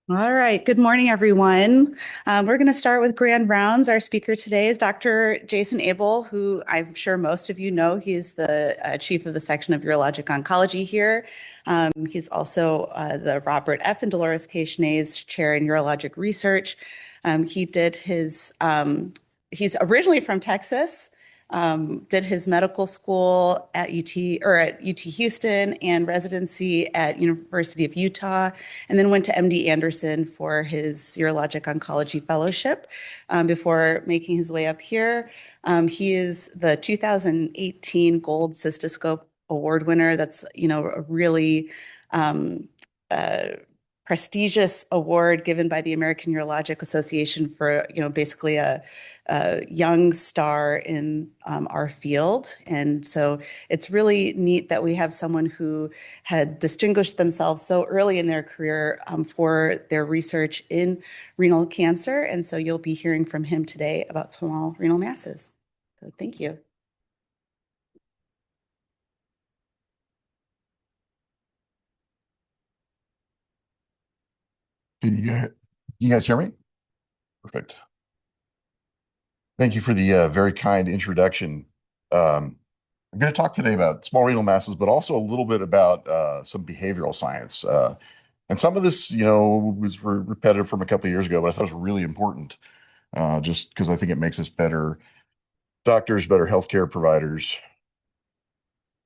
All right. Good morning, everyone. We're going to start with grand rounds. Our speaker today is Dr. Jason Abel, who I'm sure most of you know. He's the chief of the section of urologic oncology here. He's also the Robert F. and Dolores K. Schnee's chair in urologic research. He did he's originally from Texas, did his medical school at UT or at UT Houston and residency at University of Utah, and then went to MD Anderson for his urologic oncology fellowship before making his way up here. He is the 2018 Gold Cystoscope Award winner. That's, a really um, uh, prestigious award given by the American Urologic Association for, basically a young star in our field. And so it's really neat that we have someone who had distinguished themselves so early in their career for their research in renal cancer. And so you'll be hearing from him today about small renal masses. So thank you. Can you guys hear me? Perfect. Thank you for the very kind introduction. I'm going to talk today about small renal masses, but also a little bit about some behavioral science. And some of this, was repetitive from a couple of years ago, but I thought it was really important, just because I think it makes us better doctors, better healthcare providers.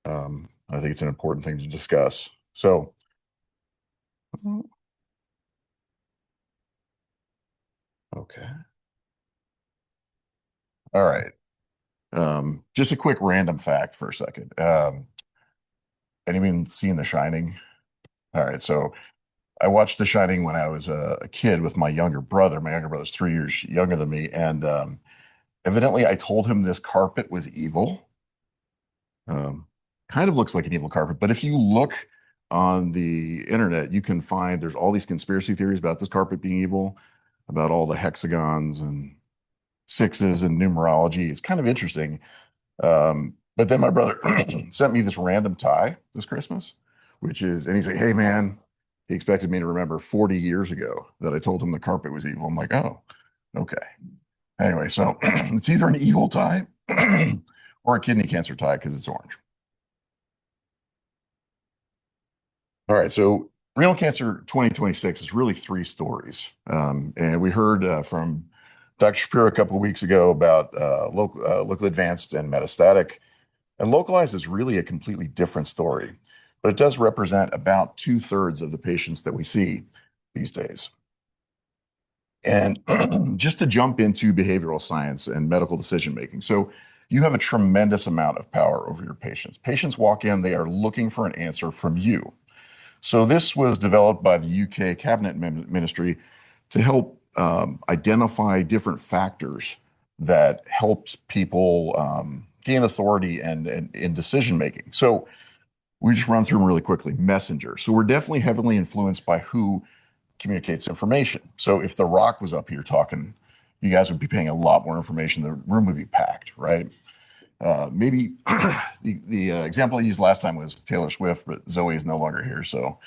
I think it's an important thing to discuss. So, okay. All right. Just a quick random fact for a second. Anyone seen The Shining? All right, so I watched The Shining when I was a kid with my younger brother. My younger brother's 3 years younger than me, and evidently I told him this carpet was evil. Um, Kind of looks like an evil carpet, but if you look on the internet, you can find there's all these conspiracy theories about this carpet being evil, about all the hexagons and sixes and numerology. It's kind of interesting. But then my brother sent me this random tie this Christmas, and he's like, "Hey man," he expected me to remember 40 years ago that I told him the carpet was evil. I'm like, "Oh, okay." Anyway, so it's either an evil tie or a kidney cancer tie because it's orange. All right, so renal cancer 2026 is really three stories. And we heard from Dr. Shapiro a couple of weeks ago about local advanced and metastatic. And localized is really a completely different story, but it does represent about two-thirds of the patients that we see these days. And just to jump into behavioral science and medical decision making. So you have a tremendous amount of power over your patients. Patients walk in, they are looking for an answer from you. So this was developed by the UK Cabinet Ministry to help identify different factors that helps people gain authority and in decision making. So we just run through them really quickly. Messenger. So we're definitely heavily influenced by who communicates information. So if The Rock was up here talking, you guys would be paying a lot more information. The room would be packed, right? Maybe the example I used last time was Taylor Swift, but Zoe is no longer here, so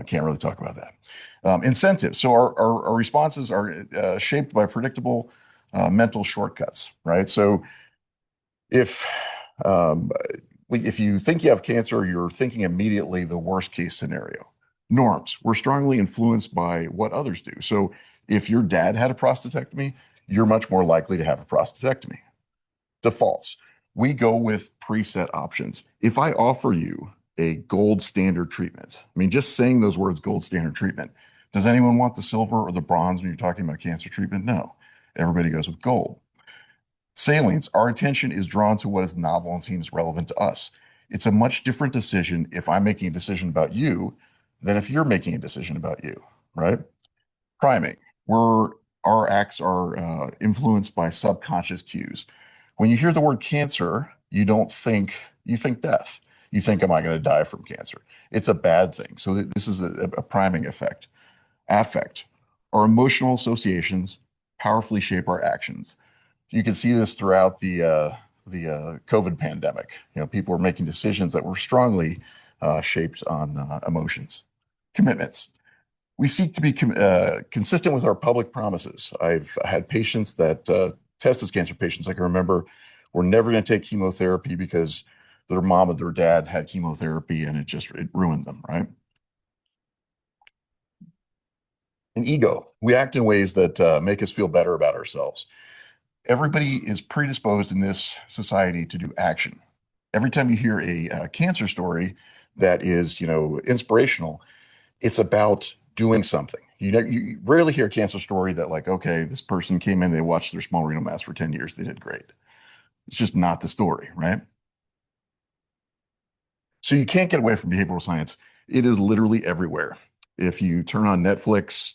can't really talk about that. Incentives. So our responses are shaped by predictable mental shortcuts, right? So if um, if you think you have cancer, you're thinking immediately the worst case scenario. Norms. We're strongly influenced by what others do. So if your dad had a prostatectomy, you're much more likely to have a prostatectomy. Defaults. We go with preset options. If I offer you a gold standard treatment, I mean, just saying those words, gold standard treatment, does anyone want the silver or the bronze when you're talking about cancer treatment? No. Everybody goes with gold. Salience, our attention is drawn to what is novel and seems relevant to us. It's a much different decision if I'm making a decision about you than if you're making a decision about you, right? Priming, where our acts are influenced by subconscious cues. When you hear the word cancer, you think death. You think, am I going to die from cancer? It's a bad thing. So this is a priming effect. Affect, our emotional associations powerfully shape our actions. You can see this throughout the COVID pandemic. People were making decisions that were strongly shaped on emotions. Commitments. We seek to be consistent with our public promises. I've had patients that test as cancer patients. I can remember were never going to take chemotherapy because their mom or their dad had chemotherapy and it ruined them, right? And ego. We act in ways that make us feel better about ourselves. Everybody is predisposed in this society to do action. Every time you hear a cancer story that is, inspirational, it's about doing something. You rarely hear a cancer story that like, okay, this person came in, they watched their small renal mass for 10 years, they did great. It's just not the story, right? So you can't get away from behavioral science. It is literally everywhere. If you turn on Netflix,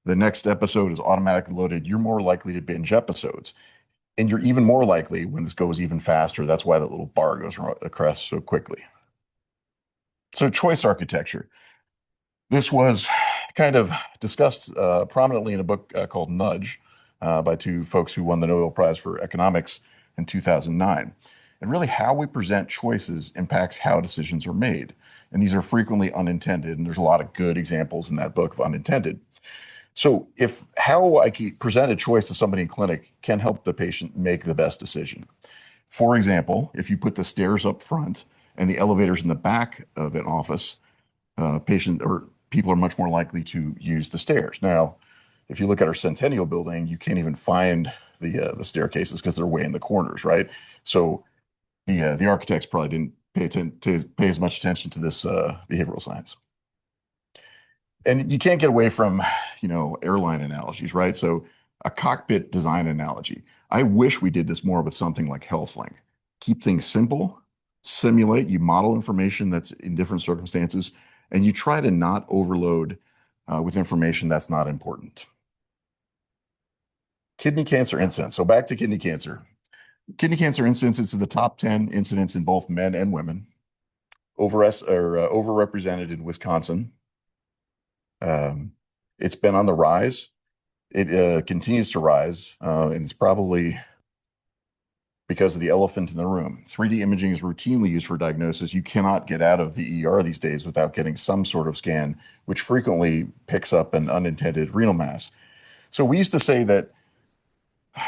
the next episode is automatically loaded. You're more likely to binge episodes. And you're even more likely when this goes even faster. That's why that little bar goes across so quickly. So choice architecture. This was kind of discussed prominently in a book called Nudge by two folks who won the Nobel Prize for Economics in 2009. And really, how we present choices impacts how decisions are made. And these are frequently unintended. And there's a lot of good examples in that book of unintended. So, if how I present a choice to somebody in clinic can help the patient make the best decision. For example, if you put the stairs up front and the elevators in the back of an office, patient or people are much more likely to use the stairs. Now, if you look at our Centennial building, you can't even find the staircases because they're way in the corners, right? So the architects probably didn't pay as much attention to this behavioral science. And you can't get away from, airline analogies, right? So a cockpit design analogy. I wish we did this more with something like HealthLink. Keep things simple, simulate, you model information that's in different circumstances, and you try to not overload with information that's not important. Kidney cancer incidence. So back to kidney cancer. Kidney cancer incidence is in the top 10 incidents in both men and women. Overrepresented in Wisconsin. It's been on the rise. It continues to rise, and it's probably because of the elephant in the room. 3D imaging is routinely used for diagnosis. You cannot get out of the ER these days without getting some sort of scan, which frequently picks up an unintended renal mass. So we used to say that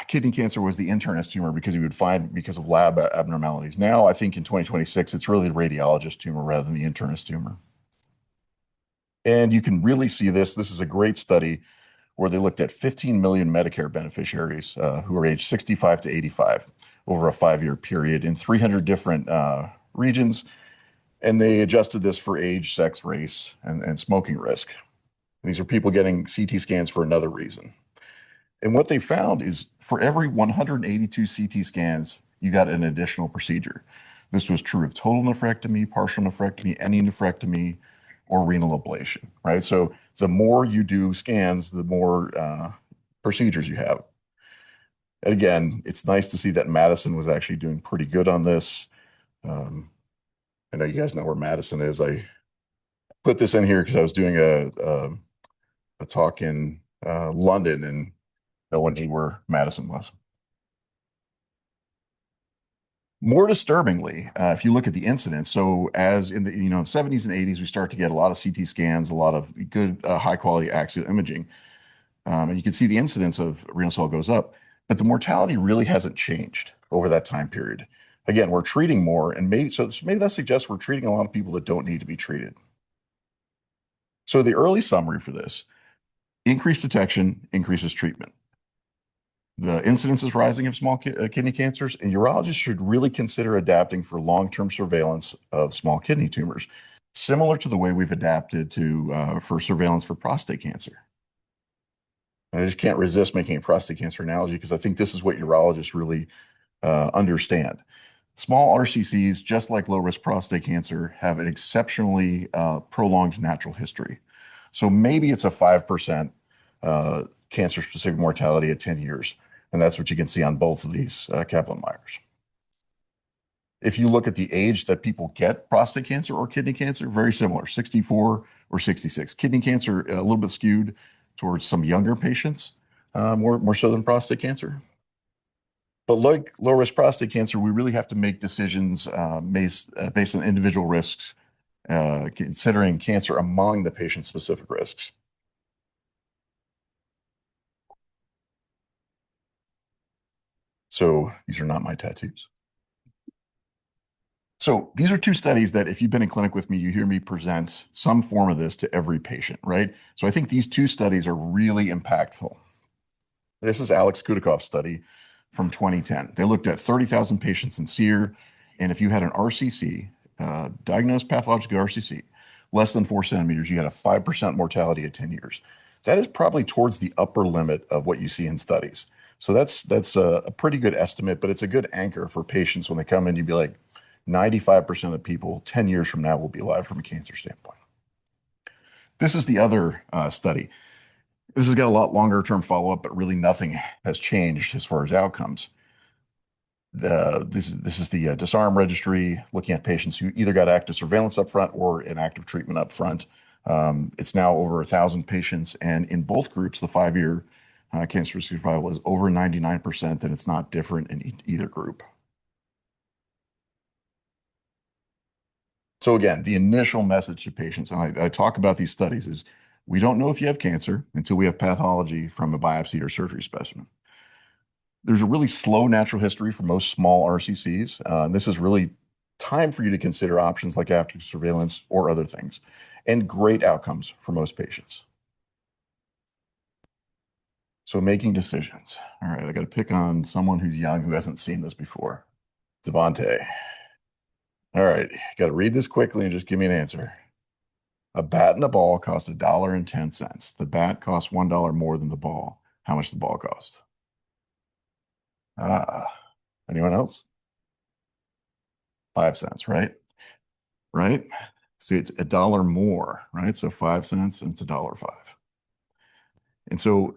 kidney cancer was the internist tumor because you would find because of lab abnormalities. Now I think in 2026, it's really the radiologist tumor rather than the internist tumor. And you can really see this. This is a great study where they looked at 15 million Medicare beneficiaries who are aged 65 to 85 over a 5-year period in 300 different regions. And they adjusted this for age, sex, race, and smoking risk. And these are people getting CT scans for another reason. And what they found is for every 182 CT scans, you got an additional procedure. This was true of total nephrectomy, partial nephrectomy, any nephrectomy, or renal ablation, right? So the more you do scans, the more procedures you have. And again, it's nice to see that Madison was actually doing pretty good on this. I know you guys know where Madison is. I put this in here because I was doing a talk in London and no one knew where Madison was. More disturbingly, if you look at the incidence, so as in the 70s and 80s, we start to get a lot of CT scans, a lot of good high quality axial imaging, and you can see the incidence of renal cell goes up, but the mortality really hasn't changed over that time period. Again, we're treating more, and maybe that suggests we're treating a lot of people that don't need to be treated. So the early summary for this: increased detection increases treatment. The incidence is rising of small kidney cancers, and urologists should really consider adapting for long-term surveillance of small kidney tumors, similar to the way we've adapted to for surveillance for prostate cancer. And I just can't resist making a prostate cancer analogy because I think this is what urologists really understand. Small RCCs, just like low-risk prostate cancer, have an exceptionally prolonged natural history. So maybe it's a 5% cancer-specific mortality at 10 years. And that's what you can see on both of these Kaplan-Meier's. If you look at the age that people get prostate cancer or kidney cancer, very similar, 64 or 66. Kidney cancer, a little bit skewed towards some younger patients, more so than prostate cancer. But like low-risk prostate cancer, we really have to make decisions based on individual risks, considering cancer among the patient-specific risks. So these are not my tattoos. So these are two studies that if you've been in clinic with me, you hear me present some form of this to every patient, right? So I think these two studies are really impactful. This is Alex Kudikov's study from 2010. They looked at 30,000 patients in SEER, and if you had an RCC, diagnosed pathological RCC, less than 4 centimeters, you had a 5% mortality at 10 years. That is probably towards the upper limit of what you see in studies. So that's a pretty good estimate, but it's a good anchor for patients when they come in. You'd be like, 95% of people 10 years from now will be alive from a cancer standpoint. This is the other study. This has got a lot longer term follow up, but really nothing has changed as far as outcomes. This is the Disarm registry looking at patients who either got active surveillance up front or an active treatment up front. It's now over 1,000 patients, and in both groups, the 5-year cancer-free survival is over 99%, and it's not different in either group. So again, the initial message to patients, and I talk about these studies, is we don't know if you have cancer until we have pathology from a biopsy or surgery specimen. There's a really slow natural history for most small RCCs. And this is really time for you to consider options like active surveillance or other things, and great outcomes for most patients. So making decisions. All right, I got to pick on someone who's young who hasn't seen this before. Devontae. All right, got to read this quickly and just give me an answer. A bat and a ball cost $1.10. The bat costs $1 more than the ball. How much the ball cost? Ah, anyone else? 5 cents, right? Right? See, it's $1 more, right? So 5 cents and it's $1.05. And so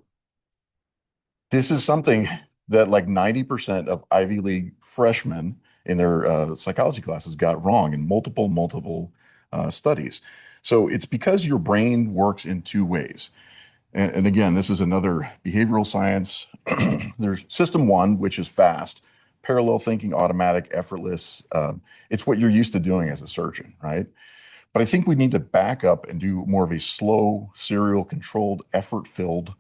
this is something that like 90% of Ivy League freshmen in their psychology classes got wrong in multiple studies. So it's because your brain works in two ways. And again, this is another behavioral science. There's system one, which is fast, parallel thinking, automatic, effortless. It's what you're used to doing as a surgeon, right? But I think we need to back up and do more of a slow, serial, controlled, effort-filled,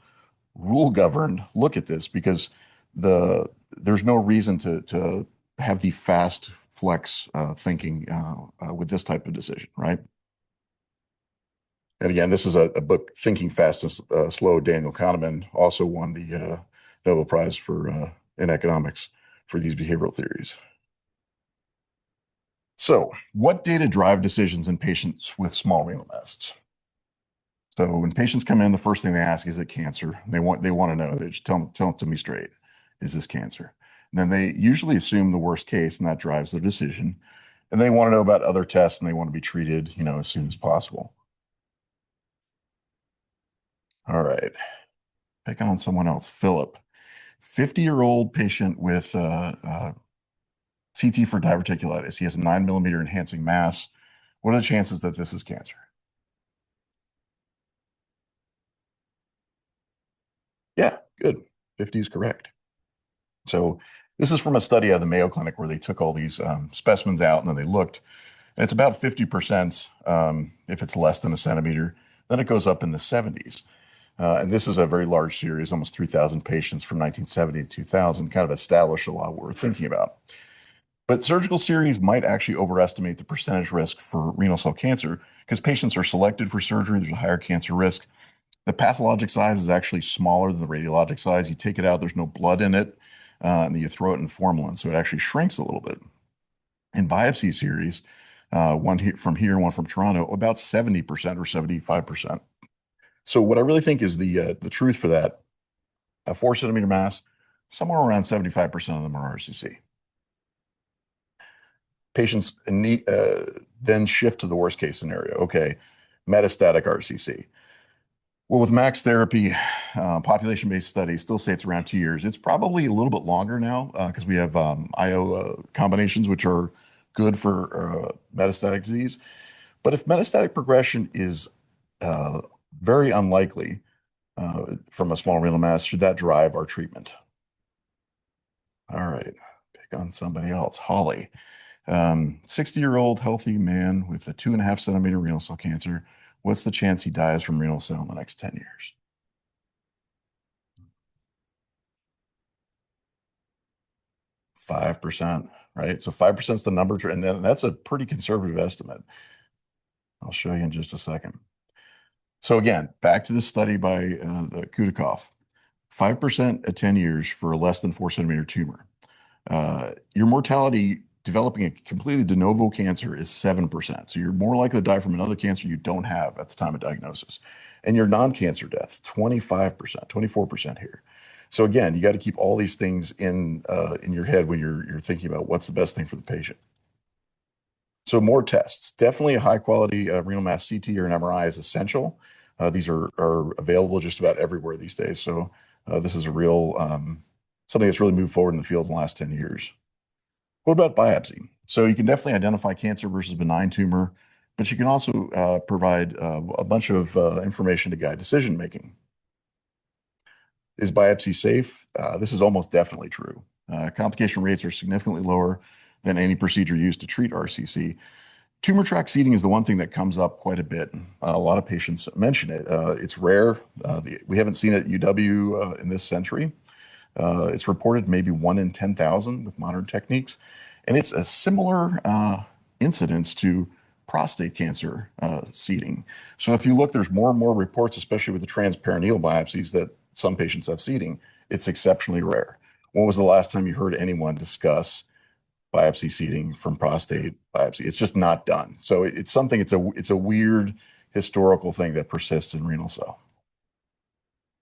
rule-governed look at this because there's no reason to have the fast flex thinking with this type of decision, right? And again, this is a book, Thinking Fast and Slow. Daniel Kahneman also won the Nobel Prize in economics for these behavioral theories. So, what data drive decisions in patients with small renal masses? So, when patients come in, the first thing they ask is it cancer? They want to know. They just tell it to me straight. Is this cancer? And then they usually assume the worst case, and that drives their decision. And they want to know about other tests, and they want to be treated, as soon as possible. All right. Picking on someone else. Philip, 50-year-old patient with CT for diverticulitis. He has a 9 millimeter enhancing mass. What are the chances that this is cancer? Yeah, good. 50 is correct. So this is from a study out of the Mayo Clinic where they took all these specimens out and then they looked, and it's about 50% if it's less than a centimeter. Then it goes up in the 70s. And this is a very large series, almost 3,000 patients from 1970 to 2000, kind of established a lot of what we're thinking about. But surgical series might actually overestimate the percentage risk for renal cell cancer because patients are selected for surgery. There's a higher cancer risk. The pathologic size is actually smaller than the radiologic size. You take it out, there's no blood in it, and then you throw it in formalin. So it actually shrinks a little bit. In biopsy series, one from here, one from Toronto, about 70% or 75%. So what I really think is the truth for that, a 4 centimeter mass, somewhere around 75% of them are RCC. Patients then shift to the worst case scenario. Okay, metastatic RCC. Well, with max therapy, population-based studies still say it's around 2 years. It's probably a little bit longer now because we have IO combinations, which are good for metastatic disease. But if metastatic progression is very unlikely from a small renal mass, should that drive our treatment? All right, pick on somebody else. Holly, 60-year-old healthy man with a 2.5 centimeter renal cell cancer. What's the chance he dies from renal cell in the next 10 years? 5%, right? So 5% is the number, and then that's a pretty conservative estimate. I'll show you in just a second. So again, back to the study by the Kudikoff, 5% at 10 years for a less than 4 centimeter tumor. Your mortality developing a completely de novo cancer is 7%. So you're more likely to die from another cancer you don't have at the time of diagnosis. And your non-cancer death, 25%, 24% here. So again, you got to keep all these things in your head when you're thinking about what's the best thing for the patient. So more tests. Definitely a high quality renal mass CT or an MRI is essential. These are available just about everywhere these days. So this is a real something that's really moved forward in the field in the last 10 years. What about biopsy? So you can definitely identify cancer versus benign tumor, but you can also provide a bunch of information to guide decision making. Is biopsy safe? This is almost definitely true. Complication rates are significantly lower than any procedure used to treat RCC. Tumor tract seeding is the one thing that comes up quite a bit. A lot of patients mention it. It's rare. We haven't seen it at UW in this century. It's reported maybe 1 in 10,000 with modern techniques. And it's a similar incidence to prostate cancer seeding. So if you look, there's more and more reports, especially with the transperineal biopsies, that some patients have seeding. It's exceptionally rare. When was the last time you heard anyone discuss biopsy seeding from prostate biopsy? It's just not done. So it's something, it's a weird historical thing that persists in renal cell.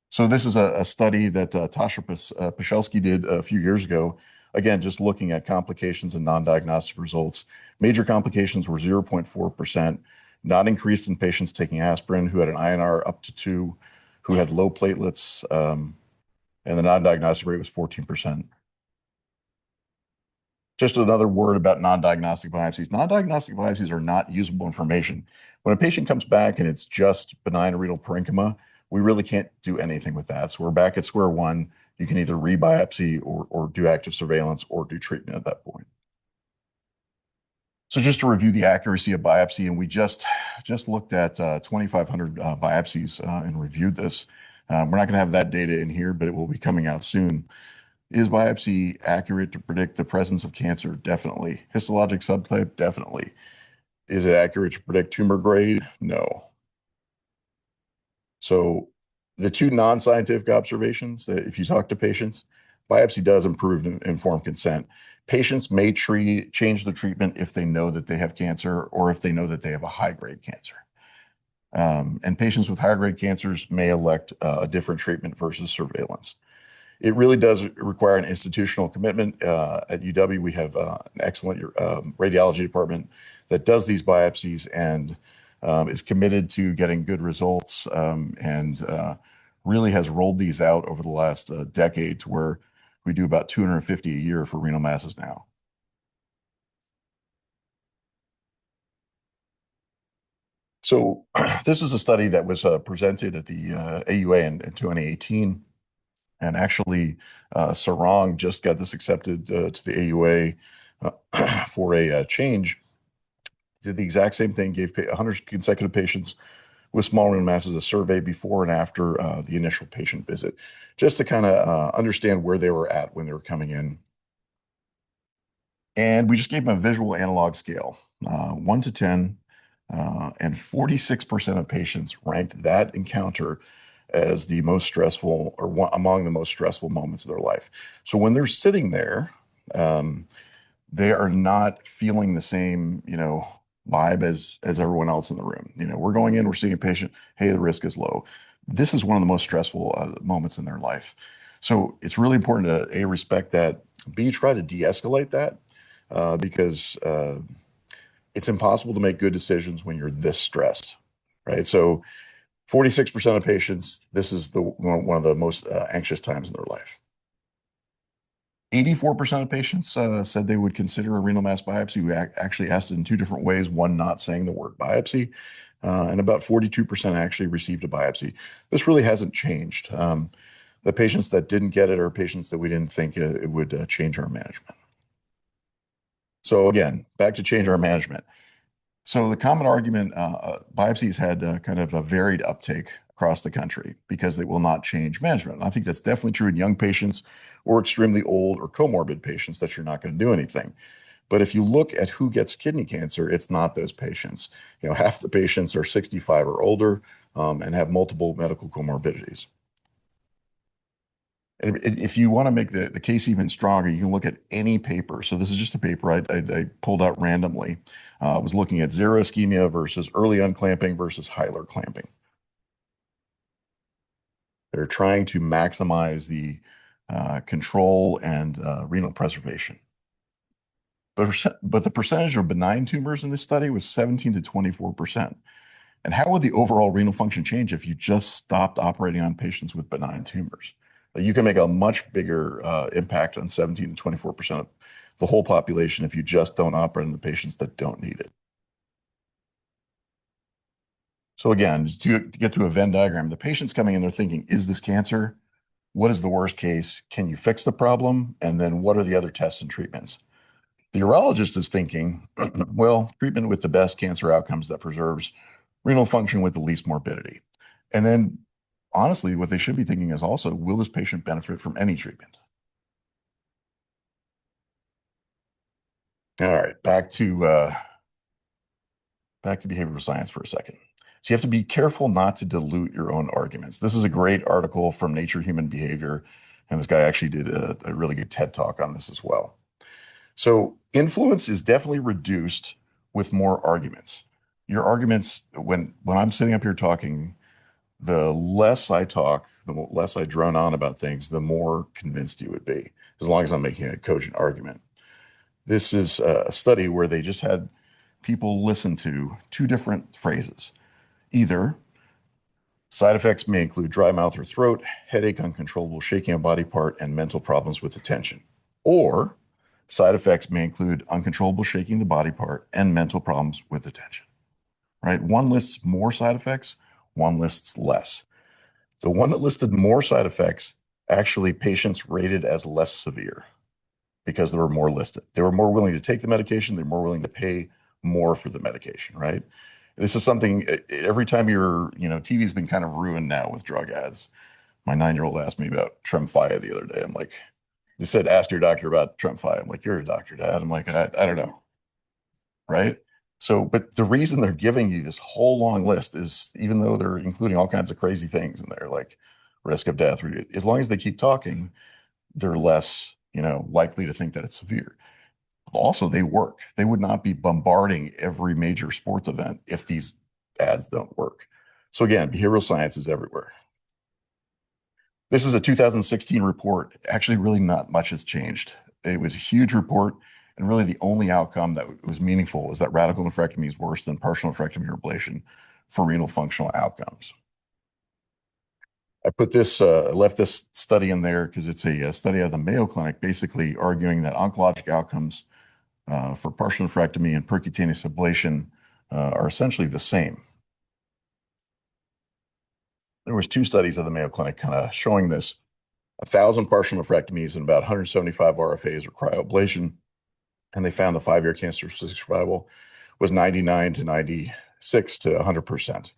So this is a study that Tasha Pashelsky did a few years ago. Again, just looking at complications and non-diagnostic results. Major complications were 0.4%, not increased in patients taking aspirin who had an INR up to 2, who had low platelets, and the non-diagnostic rate was 14%. Just another word about non-diagnostic biopsies. Non-diagnostic biopsies are not usable information. When a patient comes back and it's just benign renal parenchyma, we really can't do anything with that. So we're back at square one. You can either rebiopsy or do active surveillance or do treatment at that point. So just to review the accuracy of biopsy, and we just looked at 2,500 biopsies and reviewed this. We're not going to have that data in here, but it will be coming out soon. Is biopsy accurate to predict the presence of cancer? Definitely. Histologic subtype? Definitely. Is it accurate to predict tumor grade? No. So the two non-scientific observations, that if you talk to patients, biopsy does improve informed consent. Patients may change the treatment if they know that they have cancer or if they know that they have a high-grade cancer. And patients with higher-grade cancers may elect a different treatment versus surveillance. It really does require an institutional commitment. At UW, we have an excellent radiology department that does these biopsies and is committed to getting good results and really has rolled these out over the last decade to where we do about 250 a year for renal masses now. So this is a study that was presented at the AUA in 2018. And actually, Sarang just got this accepted to the AUA for a change. Did the exact same thing, gave 100 consecutive patients with small renal masses a survey before and after the initial patient visit, just to kind of understand where they were at when they were coming in. And we just gave them a visual analog scale, 1 to 10, and 46% of patients ranked that encounter as the most stressful or among the most stressful moments of their life. So when they're sitting there, they are not feeling the same, vibe as everyone else in the room. We're going in, we're seeing a patient. Hey, the risk is low. This is one of the most stressful moments in their life. So it's really important to A, respect that, B, try to de-escalate that because it's impossible to make good decisions when you're this stressed, right? So 46% of patients, this is one of the most anxious times in their life. 84% of patients said they would consider a renal mass biopsy. We actually asked it in 2 different ways, one not saying the word biopsy, and about 42% actually received a biopsy. This really hasn't changed. The patients that didn't get it are patients that we didn't think it would change our management. So again, back to change our management. So the common argument, biopsies had kind of a varied uptake across the country because they will not change management. And I think that's definitely true in young patients or extremely old or comorbid patients that you're not going to do anything. But if you look at who gets kidney cancer, it's not those patients. Half the patients are 65 or older and have multiple medical comorbidities. And if you want to make the case even stronger, you can look at any paper. So this is just a paper I pulled out randomly. I was looking at zero ischemia versus early unclamping versus Hyler clamping. They're trying to maximize the control and renal preservation. But the percentage of benign tumors in this study was 17 to 24%. And how would the overall renal function change if you just stopped operating on patients with benign tumors? You can make a much bigger impact on 17 to 24% of the whole population if you just don't operate on the patients that don't need it. So again, to get to a Venn diagram, the patient's coming in, they're thinking, is this cancer? What is the worst case? Can you fix the problem? And then what are the other tests and treatments? The urologist is thinking, well, treatment with the best cancer outcomes that preserves renal function with the least morbidity. And then, honestly, what they should be thinking is also, will this patient benefit from any treatment? All right, back to behavioral science for a second. So you have to be careful not to dilute your own arguments. This is a great article from Nature Human Behavior, and this guy actually did a really good TED Talk on this as well. So influence is definitely reduced with more arguments. Your arguments, when I'm sitting up here talking, the less I talk, the less I drone on about things, the more convinced you would be, as long as I'm making a cogent argument. This is a study where they just had people listen to two different phrases. Either side effects may include dry mouth or throat, headache, uncontrollable shaking of body part, and mental problems with attention. Or side effects may include uncontrollable shaking the body part and mental problems with attention, right? One lists more side effects, one lists less. The one that listed more side effects, actually patients rated as less severe because there were more listed. They were more willing to take the medication. They're more willing to pay more for the medication, right? This is something every time TV's been kind of ruined now with drug ads. My 9-year-old asked me about Tremfya the other day. I'm like, they said, ask your doctor about Tremfya. I'm like, you're a doctor, Dad. I'm like, I don't know. Right. So, but the reason they're giving you this whole long list is, even though they're including all kinds of crazy things in there, like risk of death, as long as they keep talking, they're less, likely to think that it's severe. Also, they work. They would not be bombarding every major sports event if these ads don't work. So again, behavioral science is everywhere. This is a 2016 report. Actually, really not much has changed. It was a huge report, and really the only outcome that was meaningful is that radical nephrectomy is worse than partial nephrectomy or ablation for renal functional outcomes. I left this study in there because it's a study out of the Mayo Clinic, basically arguing that oncologic outcomes for partial nephrectomy and percutaneous ablation are essentially the same. There was 2 studies of the Mayo Clinic kind of showing this: 1,000 partial nephrectomies and about 175 RFAs or cryoablation, and they found the 5-year cancer survival was 99 to 96 to 100%.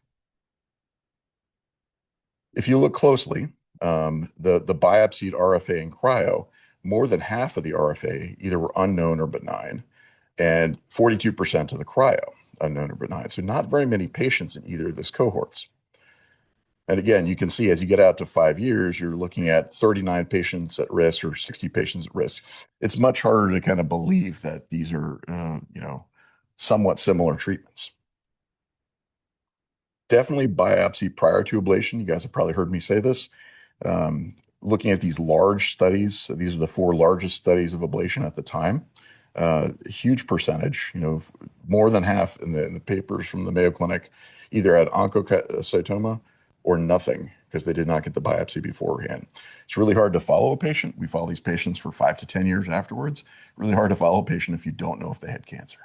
If you look closely, the biopsied RFA and cryo, more than half of the RFA either were unknown or benign, and 42% of the cryo unknown or benign. So not very many patients in either of those cohorts. And again, you can see as you get out to 5 years, you're looking at 39 patients at risk or 60 patients at risk. It's much harder to kind of believe that these are, somewhat similar treatments. Definitely biopsy prior to ablation. You guys have probably heard me say this. Looking at these large studies, so these are the 4 largest studies of ablation at the time. A huge percentage, more than half in the papers from the Mayo Clinic, either had oncocytoma or nothing because they did not get the biopsy beforehand. It's really hard to follow a patient. We follow these patients for 5 to 10 years afterwards. Really hard to follow a patient if you don't know if they had cancer.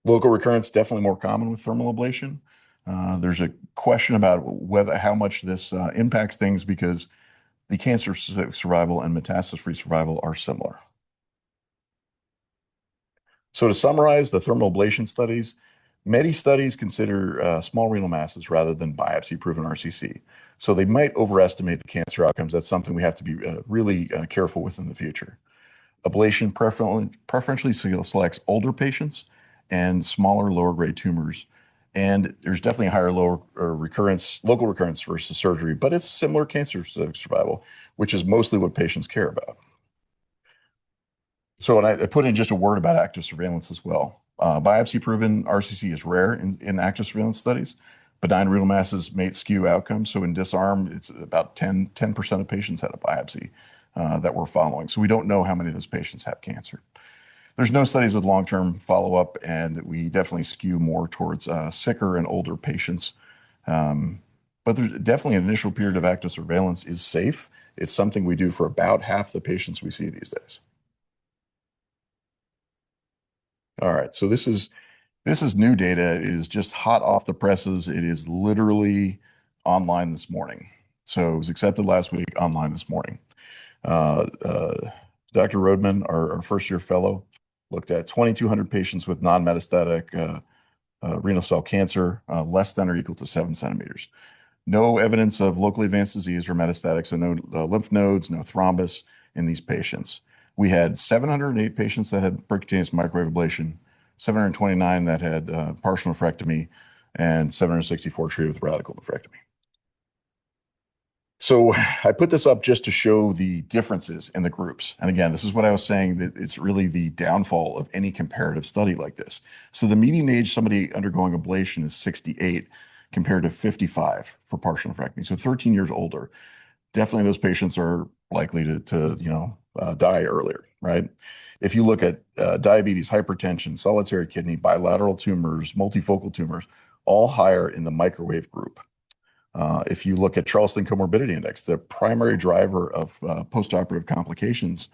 Local recurrence, definitely more common with thermal ablation. There's a question about how much this impacts things because the cancer survival and metastasis-free survival are similar. So to summarize the thermal ablation studies, Many studies consider small renal masses rather than biopsy-proven RCC. So they might overestimate the cancer outcomes. That's something we have to be really careful with in the future. Ablation preferentially selects older patients and smaller lower grade tumors. And there's definitely a higher local recurrence versus surgery, but it's similar cancer survival, which is mostly what patients care about. So, and I put in just a word about active surveillance as well. Biopsy-proven RCC is rare in active surveillance studies. Benign renal masses may skew outcomes. So in disarm, it's about 10% of patients had a biopsy that we're following. So we don't know how many of those patients have cancer. There's no studies with long-term follow-up, and we definitely skew more towards sicker and older patients. But there's definitely an initial period of active surveillance is safe. It's something we do for about half the patients we see these days. All right, so this is new data. It is just hot off the presses. It is literally online this morning. So it was accepted last week, online this morning. Dr. Rodman, our first-year fellow, looked at 2,200 patients with non-metastatic renal cell cancer, less than or equal to 7 centimeters. No evidence of locally advanced disease or metastatic, so no lymph nodes, no thrombus in these patients. We had 708 patients that had percutaneous microwave ablation, 729 that had partial nephrectomy, and 764 treated with radical nephrectomy. So I put this up just to show the differences in the groups. And again, this is what I was saying, that it's really the downfall of any comparative study like this. So the median age somebody undergoing ablation is 68 compared to 55 for partial nephrectomy. So 13 years older. Definitely those patients are likely to die earlier, right? If you look at diabetes, hypertension, solitary kidney, bilateral tumors, multifocal tumors, all higher in the microwave group. If you look at Charleston Comorbidity Index, the primary driver of postoperative complications,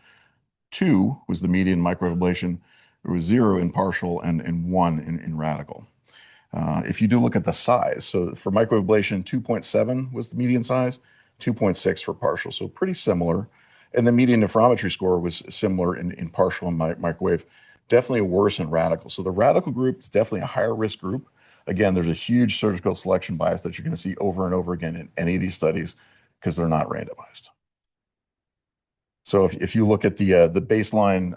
2 was the median microwave ablation. There was 0 in partial and 1 in radical. If you do look at the size, so for microwave ablation, 2.7 was the median size, 2.6 for partial, so pretty similar. And the median nephrometry score was similar in partial and microwave, definitely worse in radical. So the radical group is definitely a higher risk group. Again, there's a huge surgical selection bias that you're going to see over and over again in any of these studies because they're not randomized. So if you look at the baseline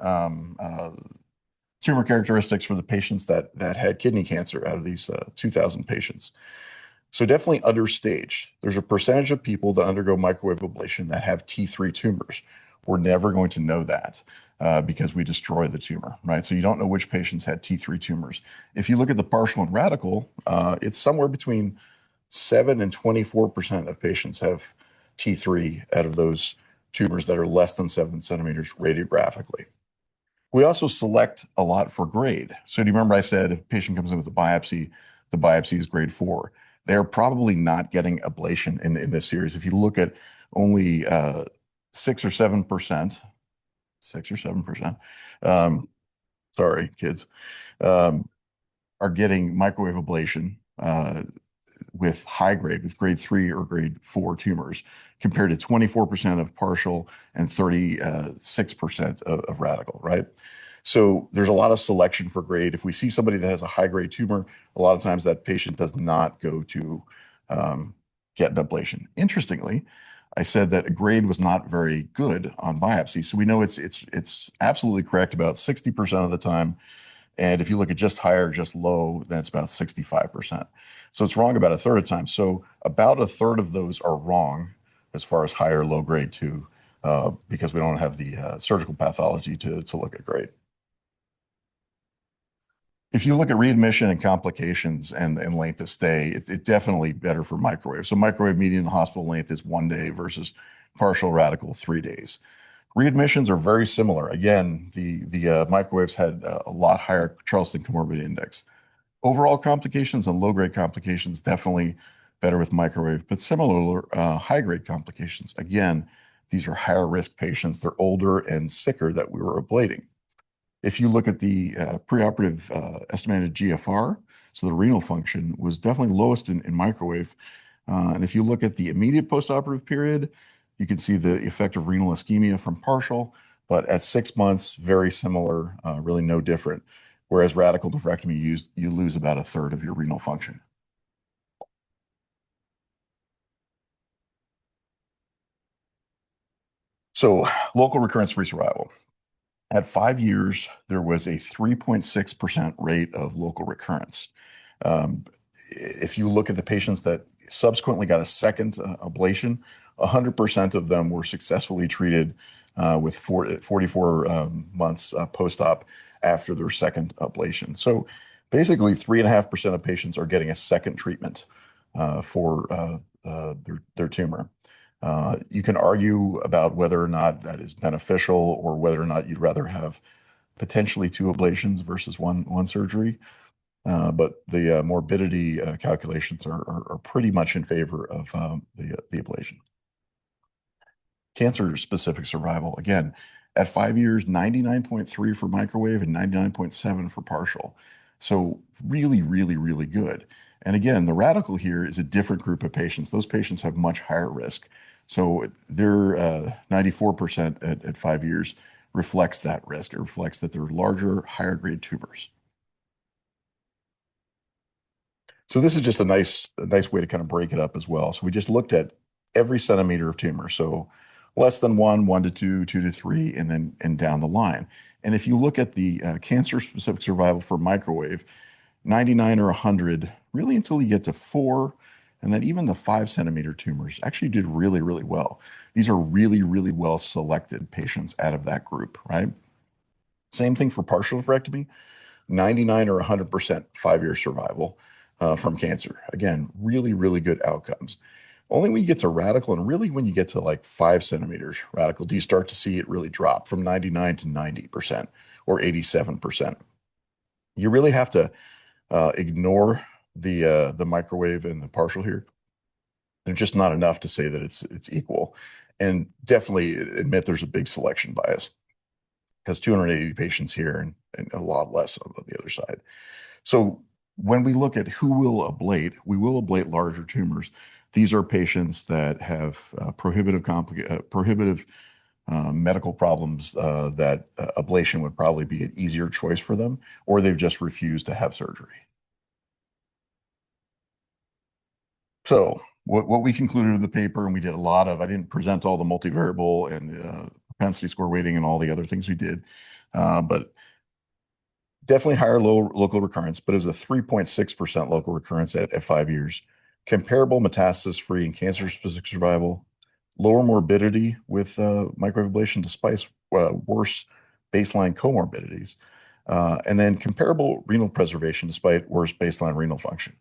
tumor characteristics for the patients that had kidney cancer out of these 2,000 patients. So definitely understaged. There's a percentage of people that undergo microwave ablation that have T3 tumors. We're never going to know that because we destroy the tumor, right? So you don't know which patients had T3 tumors. If you look at the partial and radical, it's somewhere between 7 and 24% of patients have T3 out of those tumors that are less than 7 centimeters radiographically. We also select a lot for grade. So do you remember I said if a patient comes in with a biopsy, the biopsy is grade 4. They're probably not getting ablation in this series. If you look at only 6 or 7%, 6 or 7%, sorry, kids, are getting microwave ablation with high grade, with grade 3 or grade 4 tumors, compared to 24% of partial and 36% of radical, right? So there's a lot of selection for grade. If we see somebody that has a high grade tumor, a lot of times that patient does not go to get an ablation. Interestingly, I said that a grade was not very good on biopsy. So we know it's absolutely correct about 60% of the time. And if you look at just high or just low, then it's about 65%. So it's wrong about a third of the time. So about a third of those are wrong as far as high or low grade 2 because we don't have the surgical pathology to look at grade. If you look at readmission and complications and length of stay, it's definitely better for microwave. So microwave median hospital length is 1 day versus partial radical 3 days. Readmissions are very similar. Again, the microwaves had a lot higher Charleston Comorbidity Index. Overall complications and low-grade complications definitely better with microwave, but similar high-grade complications. Again, these are higher risk patients. They're older and sicker that we were ablating. If you look at the preoperative estimated GFR, so the renal function was definitely lowest in microwave. And if you look at the immediate postoperative period, you can see the effect of renal ischemia from partial, but at 6 months, very similar, really no different. whereas radical nephrectomy, you lose about a third of your renal function. So local recurrence-free survival. At 5 years, there was a 3.6% rate of local recurrence. If you look at the patients that subsequently got a second ablation, 100% of them were successfully treated with 44 months post-op after their second ablation. So basically, 3.5% of patients are getting a second treatment for their tumor. You can argue about whether or not that is beneficial or whether or not you'd rather have potentially two ablations versus one surgery. But the morbidity calculations are pretty much in favor of the ablation. Cancer-specific survival, again, at 5 years, 99.3 for microwave and 99.7 for partial. So really, really, really good. And again, the radical here is a different group of patients. Those patients have much higher risk. So their 94% at 5 years reflects that risk. It reflects that they're larger, higher grade tumors. So this is just a nice way to kind of break it up as well. So we just looked at every centimeter of tumor. So less than 1, 1 to 2, 2 to 3, and then down the line. And if you look at the cancer-specific survival for microwave, 99 or 100, really until you get to 4, and then even the 5 centimeter tumors actually did really, really well. These are really, really well selected patients out of that group, right? Same thing for partial nephrectomy, 99 or 100% 5-year survival from cancer. Again, really, really good outcomes. Only when you get to radical and really when you get to like 5 centimeters radical, do you start to see it really drop from 99 to 90% or 87%. You really have to ignore the microwave and the partial here. They're just not enough to say that it's equal. And definitely admit there's a big selection bias. Has 280 patients here and a lot less on the other side. So when we look at who will ablate, we will ablate larger tumors. These are patients that have prohibitive medical problems that ablation would probably be an easier choice for them, or they've just refused to have surgery. So what we concluded in the paper, and we did a lot of, I didn't present all the multivariable and the propensity score weighting and all the other things we did, but definitely higher local recurrence, but it was a 3.6% local recurrence at 5 years. Comparable metastasis-free and cancer-specific survival, lower morbidity with microwave ablation despite worse baseline comorbidities, and then comparable renal preservation despite worse baseline renal function.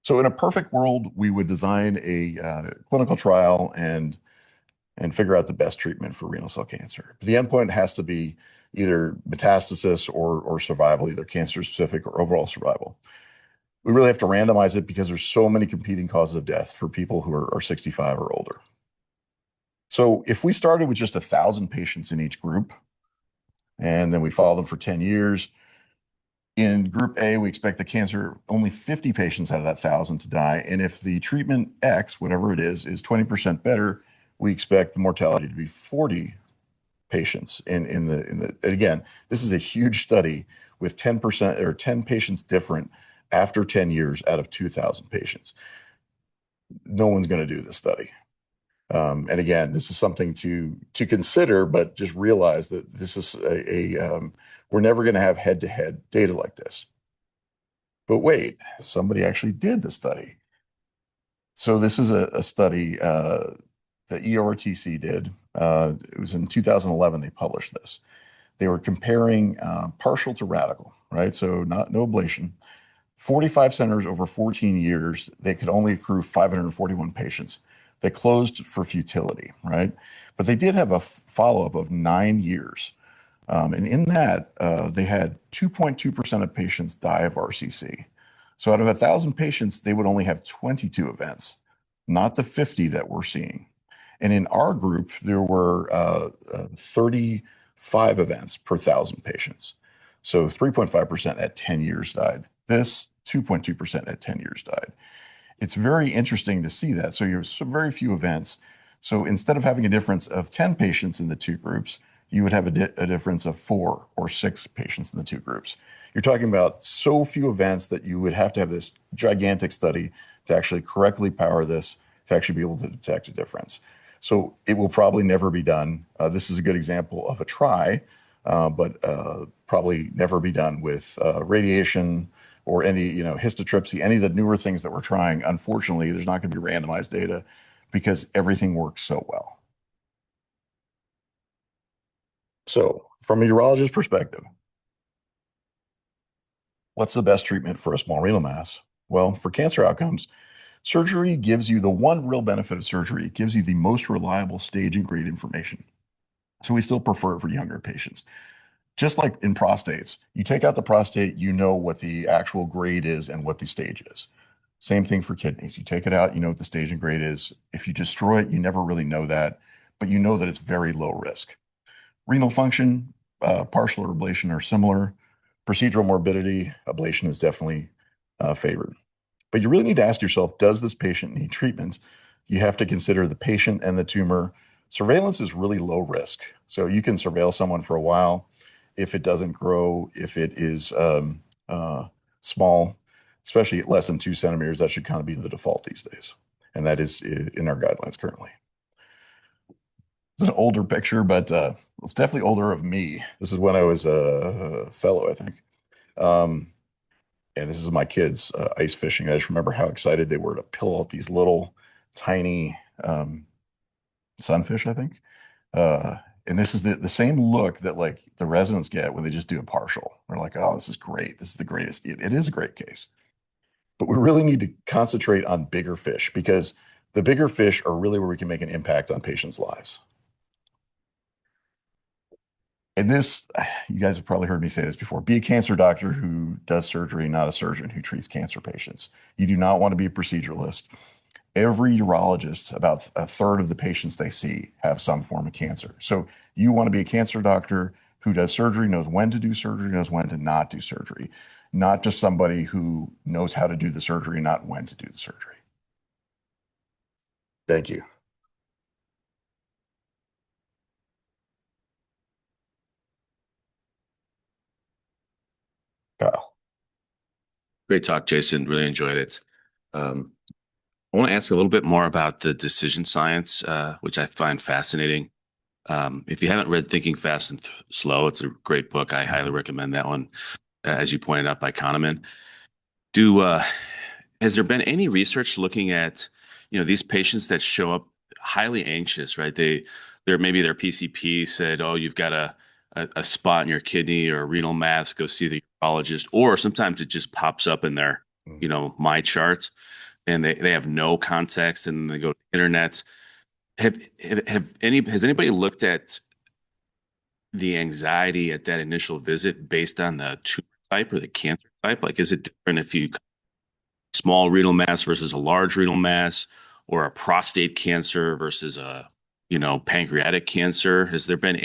So in a perfect world, we would design a clinical trial and figure out the best treatment for renal cell cancer. The endpoint has to be either metastasis or survival, either cancer-specific or overall survival. We really have to randomize it because there's so many competing causes of death for people who are 65 or older. So if we started with just 1,000 patients in each group, and then we follow them for 10 years, in group A, we expect the cancer, only 50 patients out of that 1,000 to die. And if the treatment X, whatever it is 20% better, we expect the mortality to be 40 patients in the, and again, this is a huge study with 10% or 10 patients different after 10 years out of 2,000 patients. No one's going to do this study. And again, this is something to consider, but just realize that this is we're never going to have head-to-head data like this. But wait, somebody actually did the study. So this is a study that EORTC did. It was in 2011 they published this. They were comparing partial to radical, right? So no ablation. 45 centers over 14 years, they could only accrue 541 patients. They closed for futility, right? But they did have a follow-up of 9 years. And in that, they had 2.2% of patients die of RCC. So out of 1,000 patients, they would only have 22 events, not the 50 that we're seeing. And in our group, there were 35 events per 1,000 patients. So 3.5% at 10 years died. This 2.2% at 10 years died. It's very interesting to see that. So you have very few events. So instead of having a difference of 10 patients in the two groups, you would have a difference of 4 or 6 patients in the two groups. You're talking about so few events that you would have to have this gigantic study to actually correctly power this, to actually be able to detect a difference. So it will probably never be done. This is a good example of a try, but probably never be done with radiation or any, histotripsy, any of the newer things that we're trying. Unfortunately, there's not going to be randomized data because everything works so well. So, from a urologist perspective, what's the best treatment for a small renal mass? Well, for cancer outcomes, surgery gives you the one real benefit of surgery. It gives you the most reliable stage and grade information. So we still prefer it for younger patients. Just like in prostates, you take out the prostate, you know what the actual grade is and what the stage is. Same thing for kidneys. You take it out, you know what the stage and grade is. If you destroy it, you never really know that, but you know that it's very low risk. Renal function, partial or ablation are similar. Procedural morbidity, ablation is definitely favored. But you really need to ask yourself, does this patient need treatment? You have to consider the patient and the tumor. Surveillance is really low risk. So you can surveil someone for a while. If it doesn't grow, if it is small, especially at less than 2 centimeters, that should kind of be the default these days. And that is in our guidelines currently. This is an older picture, but it's definitely older of me. This is when I was a fellow, I think. Um, and this is my kids ice fishing. I just remember how excited they were to pill out these little tiny sunfish, I think. Uh, and this is the same look that like the residents get when they just do a partial. They're like, oh, this is great. This is the greatest. It is a great case. But we really need to concentrate on bigger fish because the bigger fish are really where we can make an impact on patients' lives. And this, you guys have probably heard me say this before, be a cancer doctor who does surgery, not a surgeon who treats cancer patients. You do not want to be a proceduralist. Every urologist, about a third of the patients they see have some form of cancer. So you want to be a cancer doctor who does surgery, knows when to do surgery, knows when to not do surgery, not just somebody who knows how to do the surgery, not when to do the surgery. Thank you, Kyle. Great talk, Jason. Really enjoyed it. Um, I want to ask a little bit more about the decision science, which I find fascinating. If you haven't read Thinking Fast and Slow, it's a great book. I highly recommend that one, as you pointed out by Kahneman. Do Has there been any research looking at, these patients that show up highly anxious, right? They're maybe their PCP said, "Oh, you've got a spot in your kidney or a renal mass. Go see the urologist." Or sometimes it just pops up in their, my chart, and they have no context, and they go to the internet. Has anybody looked at the anxiety at that initial visit based on the tumor type or the cancer type? Like, is it different if you small renal mass versus a large renal mass, or a prostate cancer versus a, pancreatic cancer? Has there been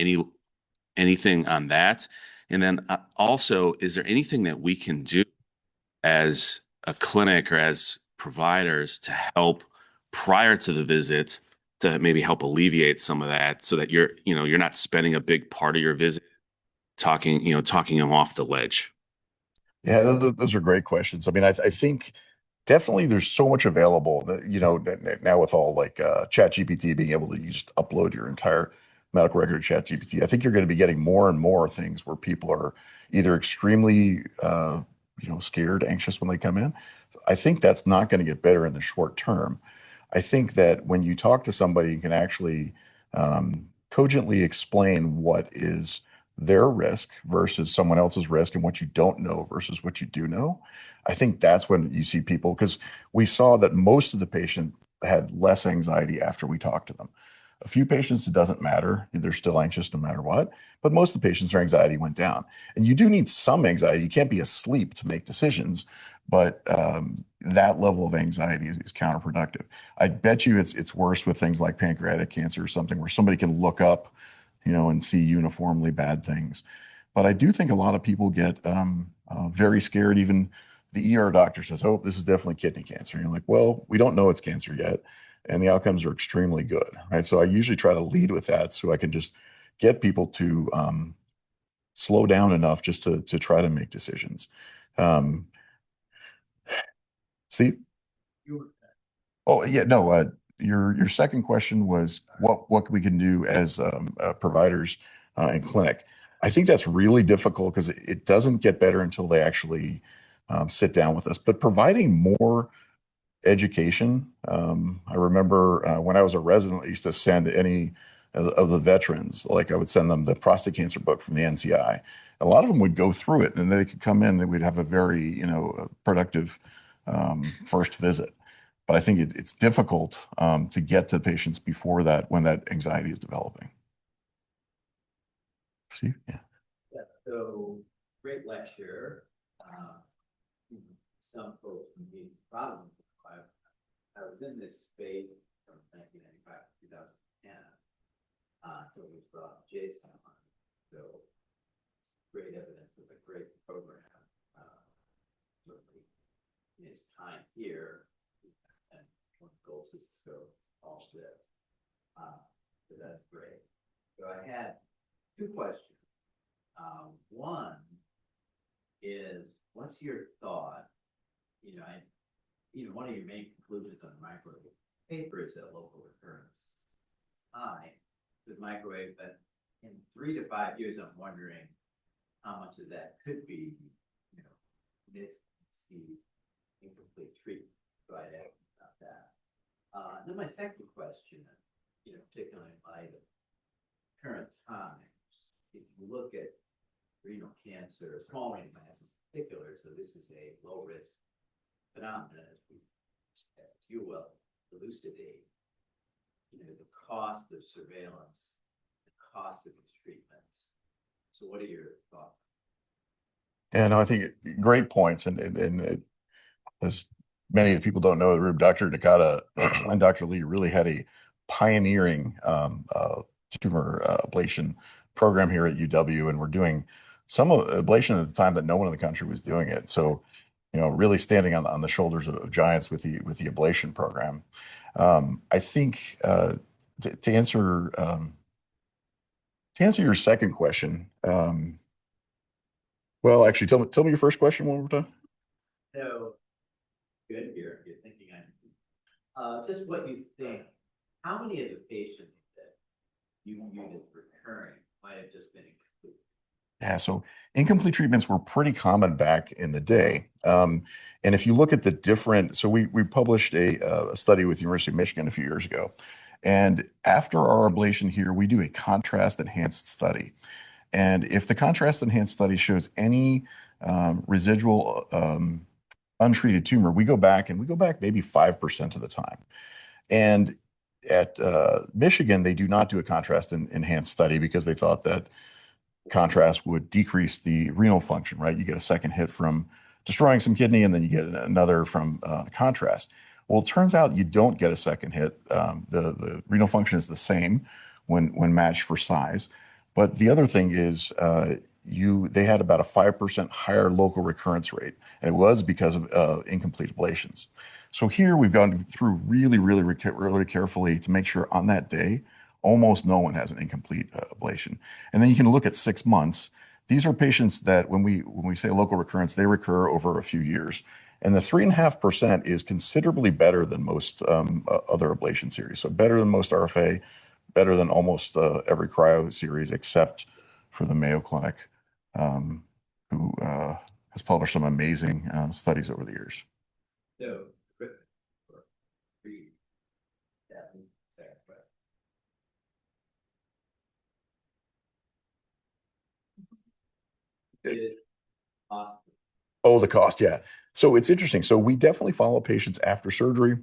anything on that? And then also, is there anything that we can do as a clinic or as providers to help prior to the visit to maybe help alleviate some of that so that you're not spending a big part of your visit talking them off the ledge? Yeah, those are great questions. I mean, I think definitely there's so much available that, now with all like Chat GPT being able to you just upload your entire medical record to Chat GPT, I think you're going to be getting more and more things where people are either extremely, scared, anxious when they come in. I think that's not going to get better in the short term. I think that when you talk to somebody, you can actually cogently explain what is their risk versus someone else's risk and what you don't know versus what you do know. I think that's when you see people, because we saw that most of the patients had less anxiety after we talked to them. A few patients, it doesn't matter. They're still anxious no matter what. But most of the patients, their anxiety went down. And you do need some anxiety. You can't be asleep to make decisions, but that level of anxiety is counterproductive. I bet you it's worse with things like pancreatic cancer or something where somebody can look up, and see uniformly bad things. But I do think a lot of people get very scared. Even the ER doctor says, "Oh, this is definitely kidney cancer." And you're like, "Well, we don't know it's cancer yet." And the outcomes are extremely good, right? So I usually try to lead with that so I can just get people to slow down enough just to try to make decisions. Steve? Oh, yeah, no, your second question was what we can do as providers in clinic. I think that's really difficult because it doesn't get better until they actually sit down with us. But providing more education, I remember when I was a resident, I used to send any of the veterans, like I would send them the prostate cancer book from the NCI. A lot of them would go through it, and they could come in, and we'd have a very, productive first visit. But I think it's difficult to get to patients before that when that anxiety is developing. See? Yeah. Yeah, so great lecture. Some folks can be problems. I was in this space from 1995 to 2010 until we brought Jason on. So great evidence of a great program. Certainly in his time here, and one of the goals is to go all this. So that's great. So I had two questions. One is, what's your thought? One of your main conclusions on microwave paper is that local recurrence high with microwave, but in 3 to 5 years, I'm wondering how much of that could be, missed, incomplete treatment. So I'd ask about that. Then my second question, particularly in light of current times, if you look at renal cancer, small renal masses in particular, so this is a low risk phenomenon, as you will elucidate, the cost of surveillance, the cost of these treatments. So what are your thoughts? Yeah, no, I think great points. And as many of the people don't know the room, Dr. Nakata and Dr. Lee really had a pioneering tumor ablation program here at UW, and we're doing some ablation at the time that no one in the country was doing it. So, really standing on the shoulders of giants with the ablation program. I think to answer your second question, well, actually, tell me your first question one more time. So good here. You're thinking just what you think. How many of the patients that you viewed as recurring might have just been incomplete? Yeah, so incomplete treatments were pretty common back in the day. And if you look at the different, so we published a study with the University of Michigan a few years ago. And after our ablation here, we do a contrast enhanced study. And if the contrast enhanced study shows any residual untreated tumor, we go back maybe 5% of the time. And at Michigan, they do not do a contrast enhanced study because they thought that contrast would decrease the renal function, right? You get a second hit from destroying some kidney, and then you get another from the contrast. Well, it turns out you don't get a second hit. The renal function is the same when matched for size. But the other thing is they had about a 5% higher local recurrence rate, and it was because of incomplete ablations. So here we've gone through really carefully to make sure on that day, almost no one has an incomplete ablation. And then you can look at 6 months. These are patients that when we say local recurrence, they recur over a few years. And the 3.5% is considerably better than most other ablation series. So better than most RFA, better than almost every cryo series, except for the Mayo Clinic, who has published some amazing studies over the years. So, Oh, the cost, yeah. So it's interesting. So we definitely follow patients after surgery,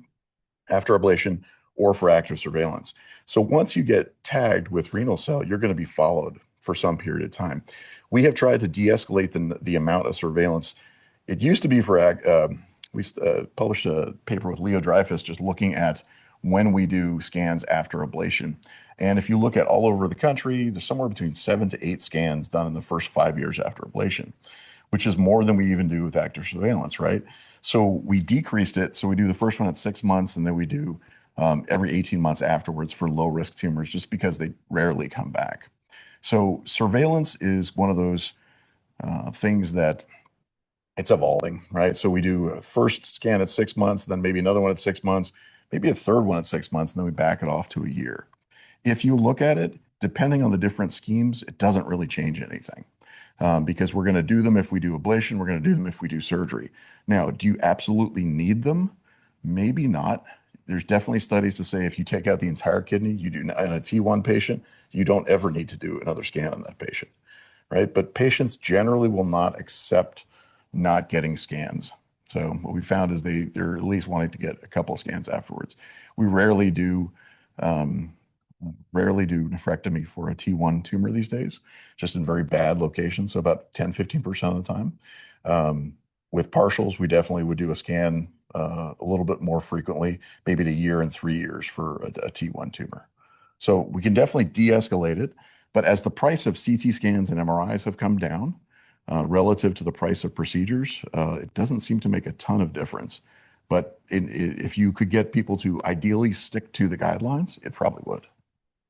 after ablation, or for active surveillance. So once you get tagged with renal cell, you're going to be followed for some period of time. We have tried to de-escalate the amount of surveillance. It used to be we published a paper with Leo Dreyfus just looking at when we do scans after ablation. And if you look at all over the country, there's somewhere between 7 to 8 scans done in the first 5 years after ablation, which is more than we even do with active surveillance, right? So we decreased it. So we do the first one at 6 months, and then we do every 18 months afterwards for low risk tumors, just because they rarely come back. So surveillance is one of those things that it's evolving, right? So we do a first scan at 6 months, then maybe another one at 6 months, maybe a third one at 6 months, and then we back it off to a year. If you look at it, depending on the different schemes, it doesn't really change anything. Because we're going to do them if we do ablation, we're going to do them if we do surgery. Now, do you absolutely need them? Maybe not. There's definitely studies to say if you take out the entire kidney, you do not, in a T1 patient, you don't ever need to do another scan on that patient, right? But patients generally will not accept not getting scans. So what we found is they're at least wanting to get a couple of scans afterwards. We rarely do nephrectomy for a T1 tumor these days, just in very bad locations. So about 10-15% of the time. With partials, we definitely would do a scan a little bit more frequently, maybe at a year and 3 years for a T1 tumor. So we can definitely de-escalate it. But as the price of CT scans and MRIs have come down relative to the price of procedures, it doesn't seem to make a ton of difference. But if you could get people to ideally stick to the guidelines, it probably would.